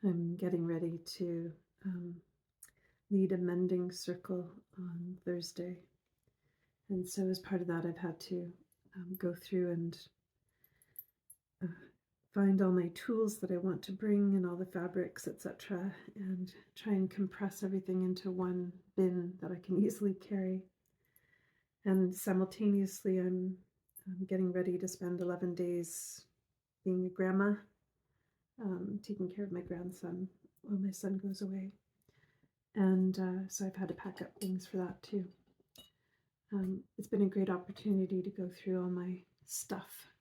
I'm getting ready to lead a mending circle on Thursday. And so as part of that, I've had to go through and find all my tools that I want to bring and all the fabrics, etc., and try and compress everything into one bin that I can easily carry. And simultaneously, I'm getting ready to spend 11 days being a grandma, taking care of my grandson while my son goes away. And so I've had to pack up things for that too. It's been a great opportunity to go through all my stuff.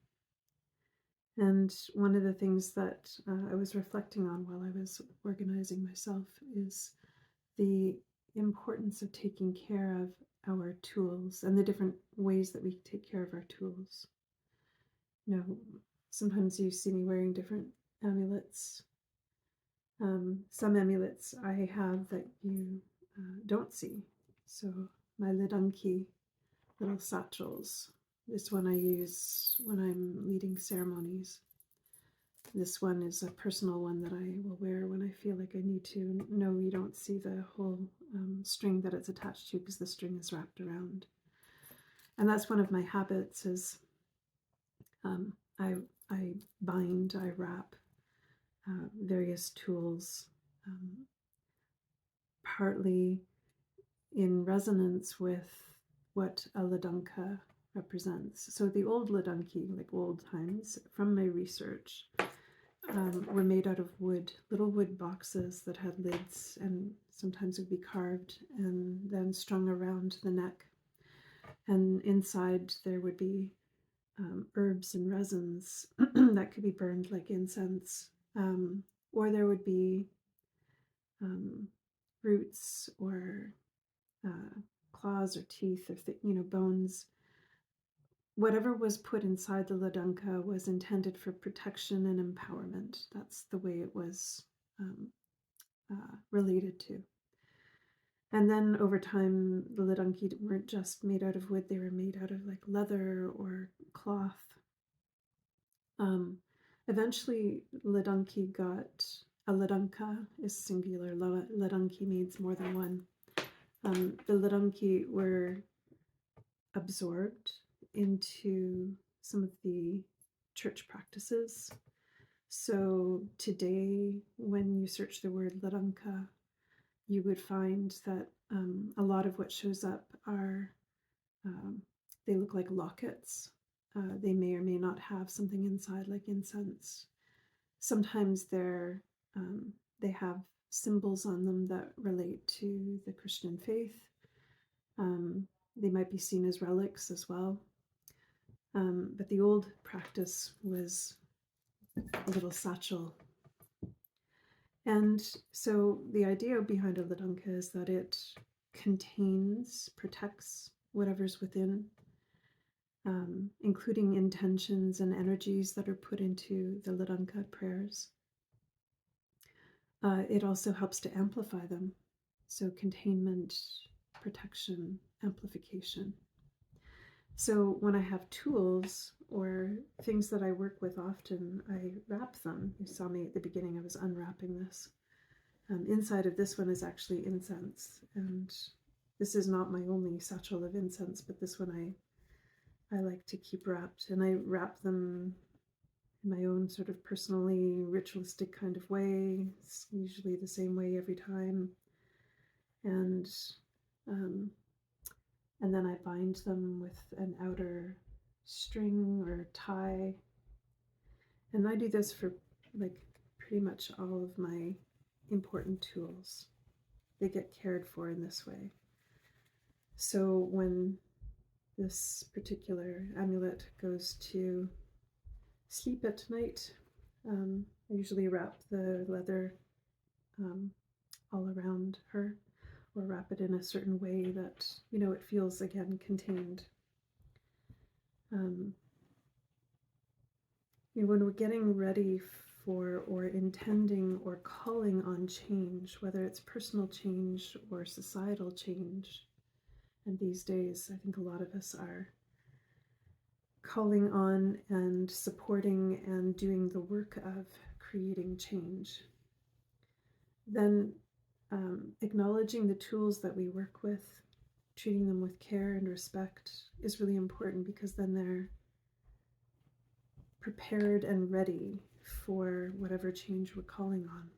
And one of the things that I was reflecting on while I was organizing myself is the importance of taking care of our tools and the different ways that we take care of our tools. You know, sometimes you see me wearing different amulets. Some amulets I have that you don't see. So my Ledunki little satchels. This one I use when I'm leading ceremonies. This one is a personal one that I will wear when I feel like I need to. No, you don't see the whole string that it's attached to because the string is wrapped around. And that's one of my habits is I bind, I wrap various tools, partly in resonance with what a ledunka represents. So the old ledunki, like old times, from my research, were made out of wood, little wood boxes that had lids and sometimes would be carved and then strung around the neck. And inside there would be herbs and resins that could be burned like incense, or there would be roots or claws or teeth or bones. Whatever was put inside the ledunka was intended for protection and empowerment. That's the way it was related to. And then over time, the ledunki weren't just made out of wood, they were made out of like leather or cloth. Eventually, ledunki got, a ledunka is singular, ledunki means more than one. The ledunki were absorbed into some of the church practices. So today, when you search the word ledunka, you would find that a lot of what shows up are, they look like lockets. They may or may not have something inside like incense. Sometimes they have symbols on them that relate to the Christian faith. They might be seen as relics as well. But the old practice was a little satchel. And so the idea behind a ledunka is that it contains, protects whatever's within, including intentions and energies that are put into the ledunka prayers. It also helps to amplify them. So containment, protection, amplification. So when I have tools or things that I work with often, I wrap them. You saw me at the beginning, I was unwrapping this. Inside of this one is actually incense. And this is not my only satchel of incense, but this one I like to keep wrapped. And I wrap them in my own sort of personally ritualistic kind of way. It's usually the same way every time. And then I bind them with an outer string or tie. And I do this for like pretty much all of my important tools. They get cared for in this way. So when this particular amulet goes to sleep at night, I usually wrap the leather all around her, or wrap it in a certain way that, it feels, again, contained. When we're getting ready for, or intending, or calling on change, whether it's personal change or societal change, and these days, I think a lot of us are calling on and supporting and doing the work of creating change. Then acknowledging the tools that we work with, treating them with care and respect is really important, because then they're prepared and ready for whatever change we're calling on.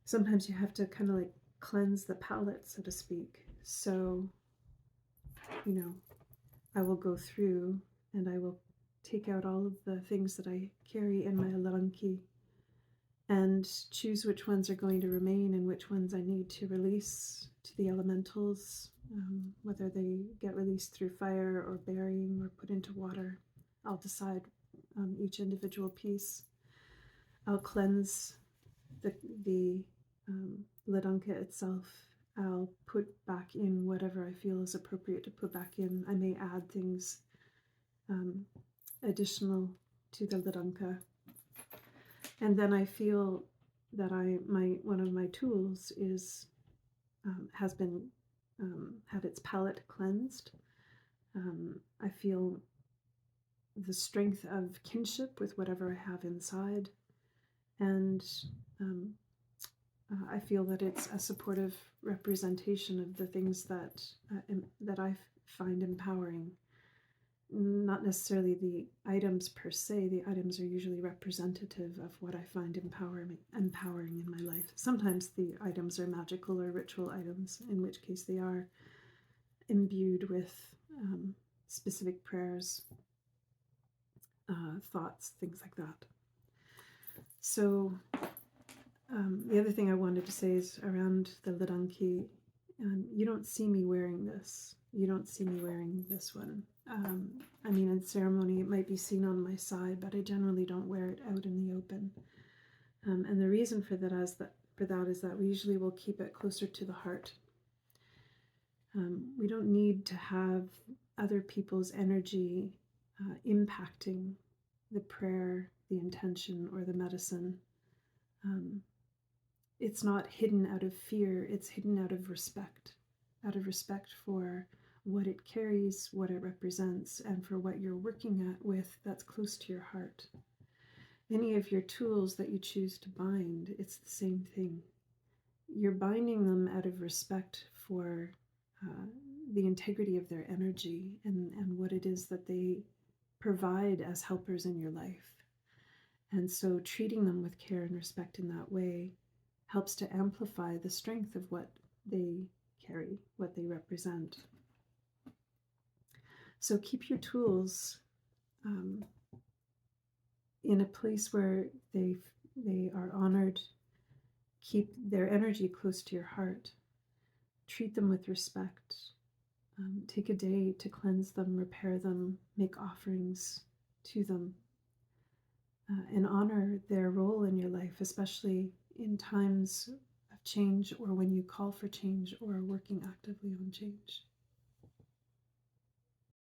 Sometimes you have to kind of like cleanse the palate, so to speak. So, I will go through and I will take out all of the things that I carry in my laranki and choose which ones are going to remain and which ones I need to release to the elementals, whether they get released through fire or burying or put into water. I'll decide each individual piece. I'll cleanse the ladanka itself. I'll put back in whatever I feel is appropriate to put back in. I may add things additional to the ladanka. And then I feel that one of my tools is has been had its palate cleansed. I feel the strength of kinship with whatever I have inside, and I feel that it's a supportive representation of the things that I find empowering. Not necessarily the items per se. The items are usually representative of what I find empowering in my life. Sometimes the items are magical or ritual items, in which case they are imbued with specific prayers, thoughts, things like that. So the other thing I wanted to say is around the ladanki. You don't see me wearing this. You don't see me wearing this one. In ceremony it might be seen on my side, but I generally don't wear it out in the open. And the reason for that is that we usually will keep it closer to the heart. We don't need to have other people's energy impacting the prayer, the intention, or the medicine. It's not hidden out of fear, it's hidden out of respect for what it carries, what it represents, and for what you're working with that's close to your heart. Any of your tools that you choose to bind, it's the same thing. You're binding them out of respect for the integrity of their energy and what it is that they provide as helpers in your life. And so treating them with care and respect in that way helps to amplify the strength of what they carry, what they represent. So keep your tools in a place where they are honored. Keep their energy close to your heart. Treat them with respect. Take a day to cleanse them, repair them, make offerings to them, and honor their role in your life, especially in times of change or when you call for change or are working actively on change.